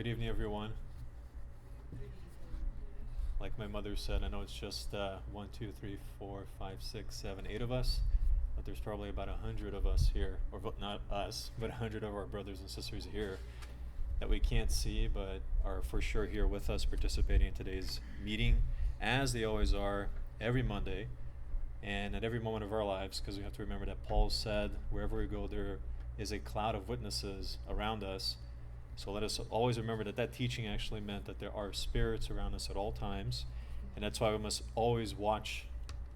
Good evening, everyone. Like my mother said, I know it's just 1, 2, 3, 4, 5, 6, 7, 8 of us, but there's probably about 100 of us here, or not us, but 100 of our brothers and sisters here that we can't see, but are for sure here with us participating in today's meeting, as they always are every Monday and at every moment of our lives, because we have to remember that Paul said, wherever we go, there is a cloud of witnesses around us. So let us always remember that that teaching actually meant that there are spirits around us at all times, and that's why we must always watch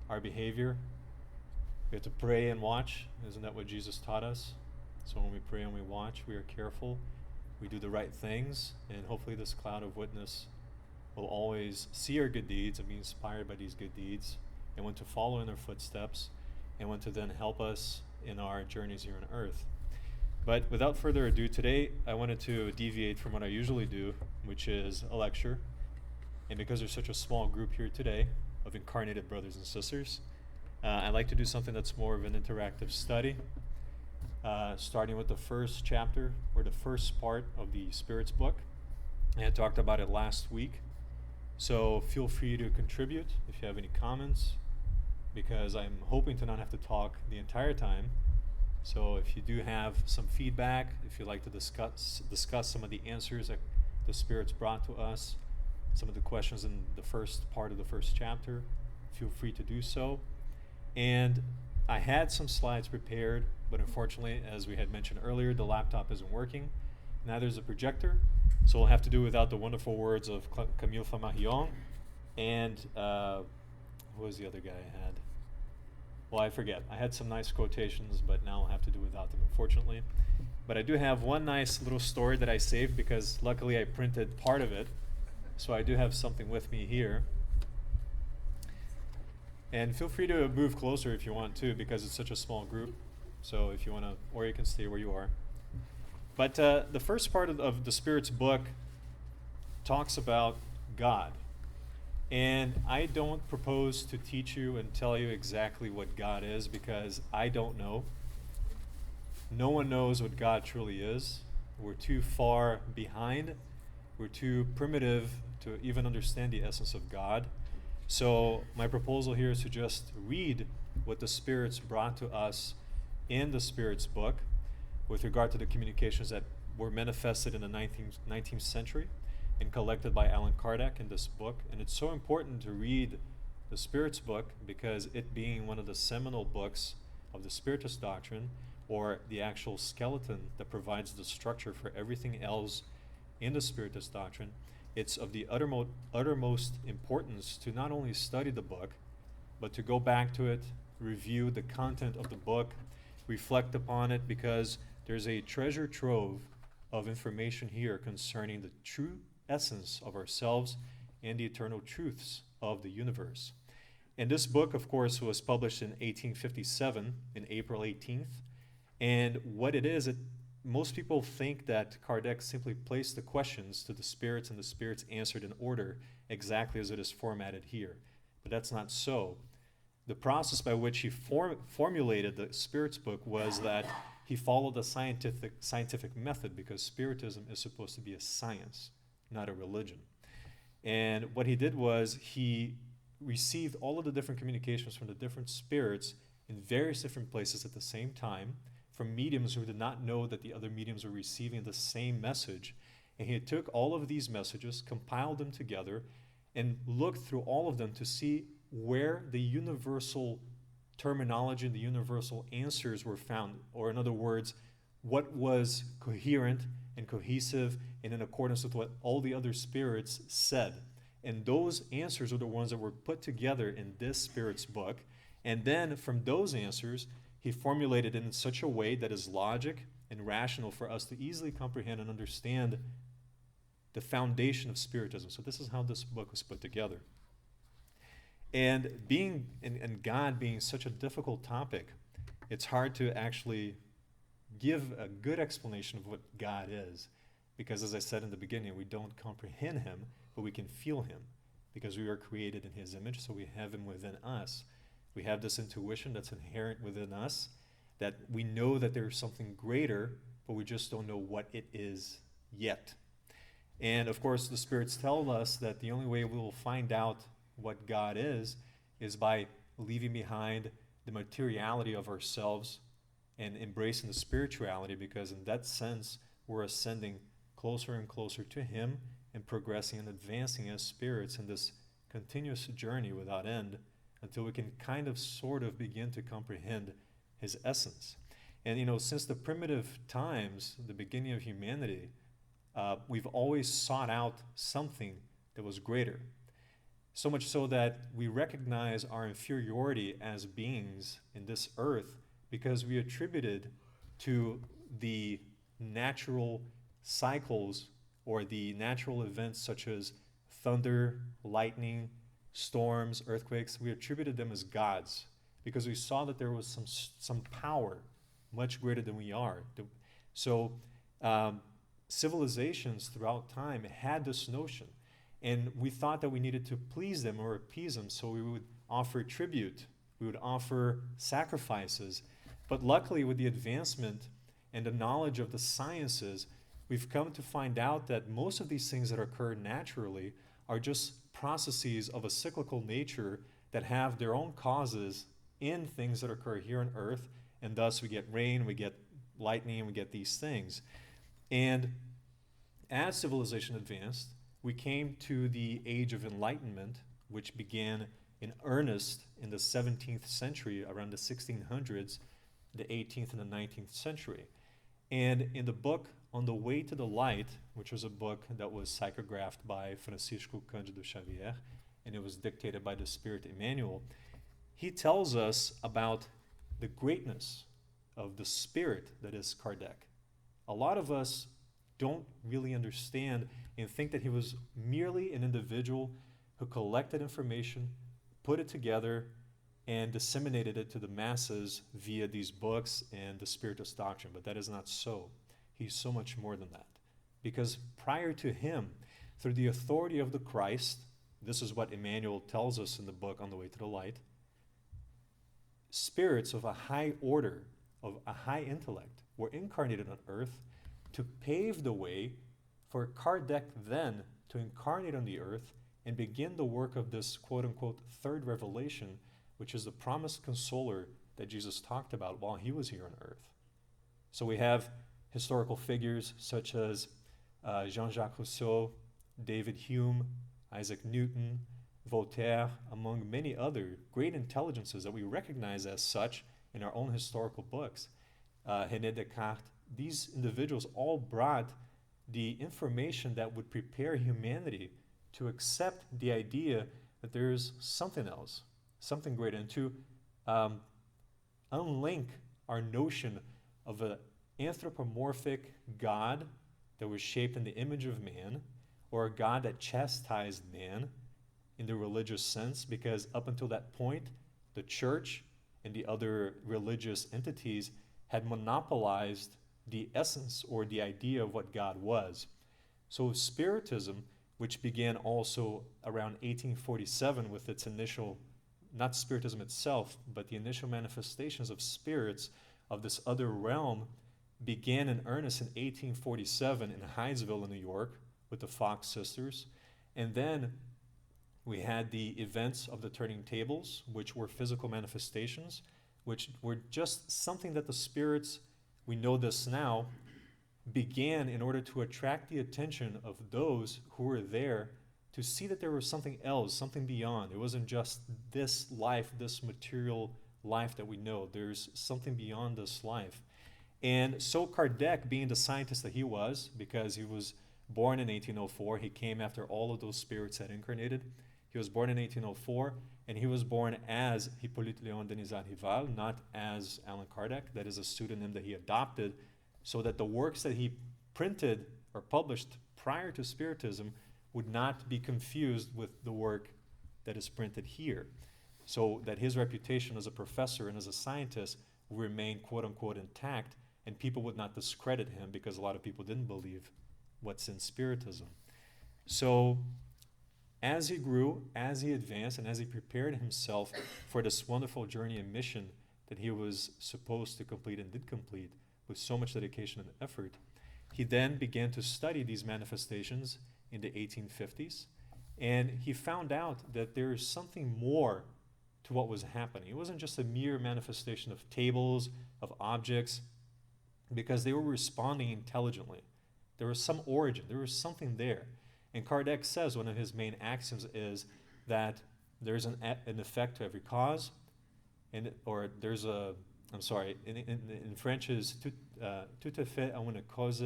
our behavior. We have to pray and watch. Isn't that what Jesus taught us? So when we pray and we watch, we are careful, we do the right things, and hopefully this cloud of witness will always see our good deeds and be inspired by these good deeds, and want to follow in our footsteps, and want to then help us in our journeys here on earth. But without further ado, today I wanted to deviate from what I usually do, which is a lecture. And because there's such a small group here today of incarnated brothers and sisters, I'd like to do something that's more of an interactive study, starting with the first chapter, or the first part of the Spirits book. I had talked about it last week, so feel free to contribute if you have any comments, because I'm hoping to not have to talk the entire time. So if you do have some feedback, if you'd like to discuss some of the answers that the Spirits brought to us, some of the questions in the first part of the first chapter, feel free to do so. And I had some slides prepared, but unfortunately, as we had mentioned earlier, the laptop isn't working. Neither is the projector, so we'll have to do without the wonderful words of Camille Flammarion and who was the other guy I had? Well, I forget. I had some nice quotations, but now I'll have to do without them, unfortunately. But I do have one nice little story that I saved, because luckily I printed part of it. So I do have something with me here. And feel free to move closer if you want to, because it's such a small group. So if you want to, or you can stay where you are. But the first part of the Spirits book talks about God. And I don't propose to teach you and tell you exactly what God is, because I don't know. No one knows what God truly is. We're too far behind. We're too primitive to even understand the essence of God. So my proposal here is to just read what the Spirits brought to us in the Spirits book with regard to the communications that were manifested in the 19th century and collected by Allan Kardec in this book. And it's so important to read the Spirits book, because it being one of the seminal books of the Spiritist doctrine, or the actual skeleton that provides the structure for everything else in the Spiritist doctrine, it's of the uttermost importance to not only study the book, but to go back to it, review the content of the book, reflect upon it, because there's a treasure trove of information here concerning the true essence of ourselves and the eternal truths of the universe. And this book, of course, was published in 1857, in April 18th. And what it is, most people think that Kardec simply placed the questions to the Spirits, and the Spirits answered in order, exactly as it is formatted here. But that's not so. The process by which he formulated the Spirits book was that he followed a scientific method, because Spiritism is supposed to be a science, not a religion. And what he did was he received all of the different communications from the different spirits in various different places at the same time, from mediums who did not know that the other mediums were receiving the same message. And he took all of these messages, compiled them together, and looked through all of them to see where the universal terminology, the universal answers were found, or in other words, what was coherent and cohesive and in accordance with what all the other spirits said. And those answers are the ones that were put together in this Spirits book. And then from those answers, he formulated it in such a way that is logic and rational for us to easily comprehend and understand the foundation of Spiritism. So this is how this book was put together. And God being such a difficult topic, it's hard to actually give a good explanation of what God is, because as I said in the beginning, we don't comprehend him, but we can feel him, because we are created in his image, so we have him within us. We have this intuition that's inherent within us, that we know that there's something greater, but we just don't know what it is yet. And of course, the spirits tell us that the only way we will find out what God is by leaving behind the materiality of ourselves and embracing the spirituality, because in that sense, we're ascending closer and closer to Him and progressing and advancing as spirits in this continuous journey without end until we can kind of sort of begin to comprehend His essence. And since the primitive times, the beginning of humanity, we've always sought out something that was greater. So much so that we recognize our inferiority as beings in this earth because we attributed to the natural cycles or the natural events such as thunder, lightning, storms, earthquakes, we attributed them as gods because we saw that there was some power much greater than we are. So civilizations throughout time had this notion, and we thought that we needed to please them or appease them, so we would offer tribute, we would offer sacrifices. But luckily, with the advancement and the knowledge of the sciences, we've come to find out that most of these things that occur naturally are just processes of a cyclical nature that have their own causes in things that occur here on Earth, and thus we get rain, we get lightning, we get these things. And as civilization advanced, we came to the age of enlightenment, which began in earnest in the 17th century, around the 1600s, the 18th and the 19th century. And in the book On the Way to the Light, which was a book that was psychographed by Francisco Cândido Xavier, and it was dictated by the Spirit Emmanuel, he tells us about the greatness of the spirit that is Kardec. A lot of us don't really understand and think that he was merely an individual who collected information, put it together, and disseminated it to the masses via these books and the Spiritist doctrine. But that is not so. He's so much more than that. Because prior to him, through the authority of the Christ, this is what Emmanuel tells us in the book On the Way to the Light, spirits of a high order, of a high intellect, were incarnated on earth to pave the way for Kardec then to incarnate on the earth and begin the work of this quote-unquote third revelation, which is the promised consoler that Jesus talked about while he was here on earth. So we have historical figures such as Jean-Jacques Rousseau, David Hume, Isaac Newton, Voltaire, among many other great intelligences that we recognize as such in our own historical books. René Descartes, these individuals all brought the information that would prepare humanity to accept the idea that there is something else, something greater, and to unlink our notion of an anthropomorphic God that was shaped in the image of man, or a God that chastised man in the religious sense, because up until that point, the church and the other religious entities had monopolized the essence or the idea of what God was. So Spiritism, which began also around 1847 with its initial, not Spiritism itself, but the initial manifestations of spirits of this other realm, began in earnest in 1847 in Hydesville, in New York, with the Fox sisters. And then we had the events of the turning tables, which were physical manifestations, which were just something that the spirits, we know this now, began in order to attract the attention of those who were there to see that there was something else, something beyond. It wasn't just this life, this material life that we know. There's something beyond this life. And so Kardec, being the scientist that he was, because he was born in 1804, he came after all of those spirits had incarnated. He was born in 1804, and he was born as Hippolyte Léon Denisard Rival, not as Allan Kardec. That is a pseudonym that he adopted, so that the works that he printed or published prior to Spiritism would not be confused with the work that is printed here, so that his reputation as a professor and as a scientist would remain quote-unquote intact, and people would not discredit him because a lot of people didn't believe what's in Spiritism. So as he grew, as he advanced, and as he prepared himself for this wonderful journey and mission that he was supposed to complete and did complete with so much dedication and effort, he then began to study these manifestations in the 1850s, and he found out that there is something more to what was happening. It wasn't just a mere manifestation of tables, of objects, because they were responding intelligently. There was some origin, there was something there. And Kardec says one of his main axioms is that there's an effect to every cause, or there's a, I'm sorry, in French is tout à fait à une cause,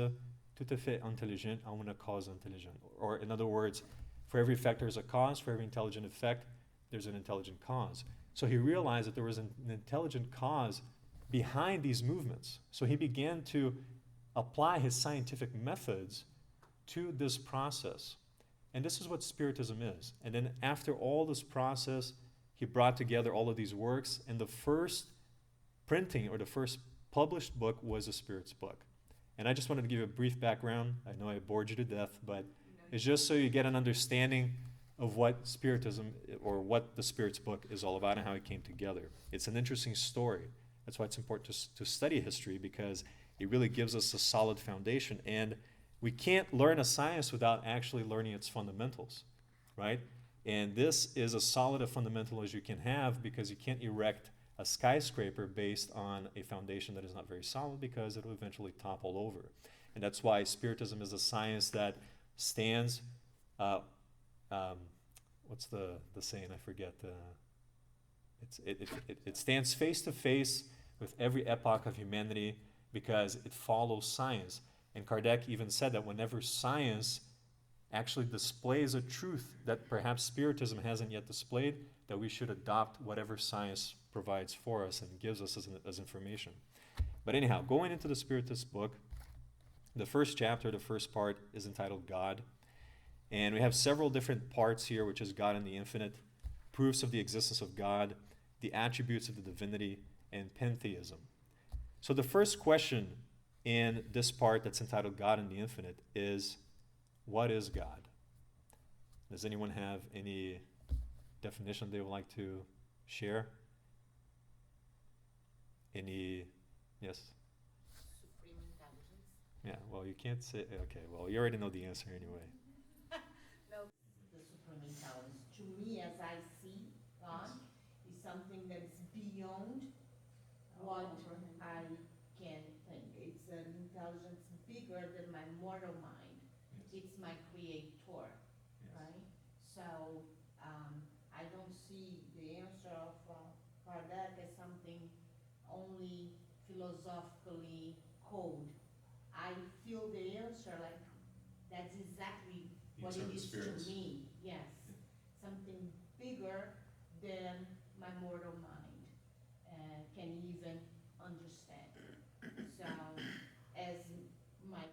tout à fait intelligent à une cause intelligente. Or in other words, for every effect there's a cause, for every intelligent effect there's an intelligent cause. So he realized that there was an intelligent cause behind these movements. So he began to apply his scientific methods to this process. And this is what Spiritism is. And then after all this process, he brought together all of these works, and the first printing or the first published book was a Spirit's book. And I just wanted to give you a brief background. I know I bored you to death, but it's just so you get an understanding of what Spiritism, or what the Spirit's book is all about and how it came together. It's an interesting story. That's why it's important to study history, because it really gives us a solid foundation. And we can't learn a science without actually learning its fundamentals, right? And this is as solid a fundamental as you can have, because you can't erect a skyscraper based on a foundation that is not very solid, because it will eventually topple over. And that's why Spiritism is a science that stands, what's the saying? I forget. It stands face to face with every epoch of humanity, because it follows science. And Kardec even said that whenever science actually displays a truth that perhaps Spiritism hasn't yet displayed, that we should adopt whatever science provides for us and gives us as information. But anyhow, going into the Spiritist book, the first chapter, the first part, is entitled God. And we have several different parts here, which is God and the Infinite, proofs of the existence of God, the attributes of the Divinity, and Pantheism. So the first question in this part that's entitled God and the Infinite is, what is God? Does anyone have any definition they would like to share? Any, yes? Supreme intelligence. Yeah, well, you can't say, okay, well, you already know the answer anyway. No. The supreme intelligence, to me, as I see God, is something that is beyond what I can think. It's an intelligence bigger than my mortal mind. Yes. It's my creator, Yes. right? So I don't see the answer of Kardec as something only philosophically cold. I feel the answer like that's exactly what it is to me. Yes, something bigger than my mortal mind can even understand. So, as my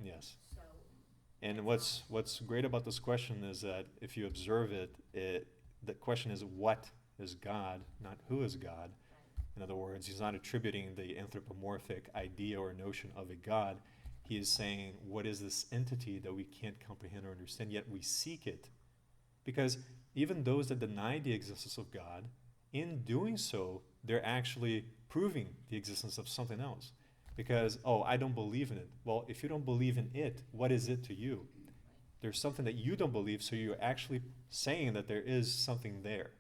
Yes. so. And what's great about this question is that if you observe it, the question is what is God, not who is God. In other words, he's not attributing the anthropomorphic idea or notion of a God. He is saying, what is this entity that we can't comprehend or understand, yet we seek it? Because even those that deny the existence of God, in doing so, they're actually proving the existence of something else. Because, oh, I don't believe in it. Well, if you don't believe in it, what is it to you? There's something that you don't believe, so you're actually saying that there is something there.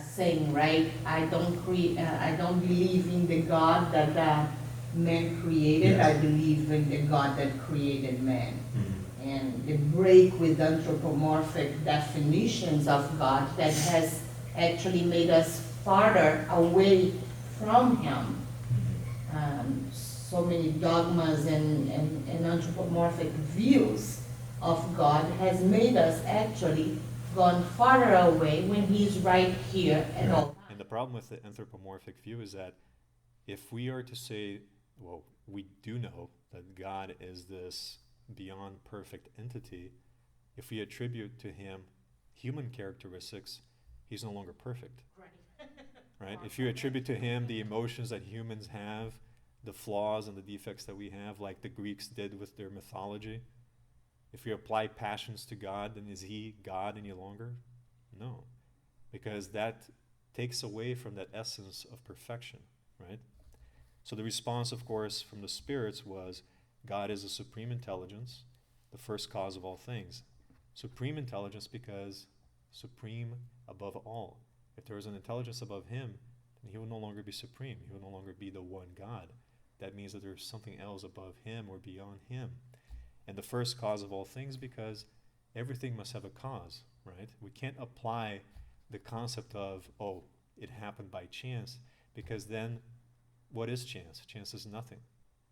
Saying, right? I don't believe in the God that man created. Yes. I believe in the God that created man. Mm-hmm. And the break with anthropomorphic definitions of God that has actually made us farther away from Him. So many dogmas and anthropomorphic views of God has made us actually gone farther away when He's right here at all times. And the problem with the anthropomorphic view is that if we are to say, well, we do know that God is this beyond perfect entity, if we attribute to Him human characteristics, He's no longer perfect. Right. Right? If you attribute to Him the emotions that humans have, the flaws and the defects that we have, like the Greeks did with their mythology, if we apply passions to God, then is He God any longer? No, because that takes away from that essence of perfection, right? So the response, of course, from the spirits was, God is a supreme intelligence, the first cause of all things. Supreme intelligence because supreme above all. If there is an intelligence above him, then he will no longer be supreme. He will no longer be the one God. That means that there's something else above him or beyond him. And the first cause of all things because everything must have a cause, right? We can't apply the concept of, oh, it happened by chance, because then what is chance? Chance is nothing.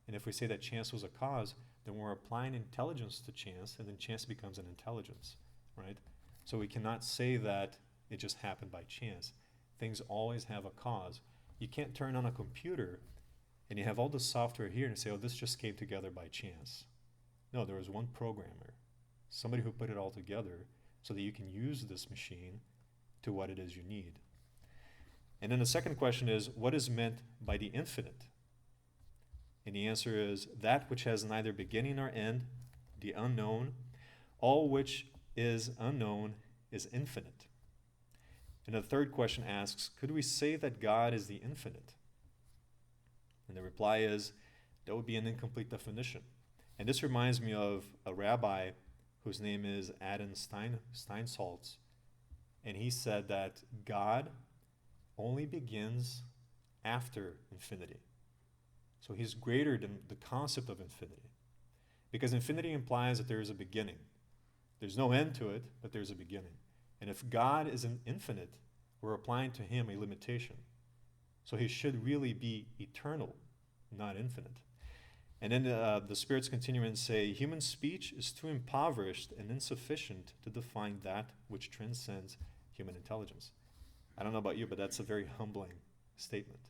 And if we say that chance was a cause, then we're applying intelligence to chance, and then chance becomes an intelligence, right? So we cannot say that it just happened by chance. Things always have a cause. You can't turn on a computer and you have all the software here and say, oh, this just came together by chance. No, there was one programmer, somebody who put it all together so that you can use this machine to what it is you need. And then the second question is, what is meant by the infinite? And the answer is, that which has neither beginning nor end, the unknown, all which is unknown is infinite. And the third question asks, could we say that God is the infinite? And the reply is, that would be an incomplete definition. And this reminds me of a rabbi whose name is Allan Steinsaltz. And he said that God only begins after infinity. So he's greater than the concept of infinity. Because infinity implies that there is a beginning. There's no end to it, but there's a beginning. And if God is an infinite, we're applying to him a limitation. So he should really be eternal, not infinite. And then the spirits continue and say, human speech is too impoverished and insufficient to define that which transcends human intelligence. I don't know about you, but that's a very humbling statement.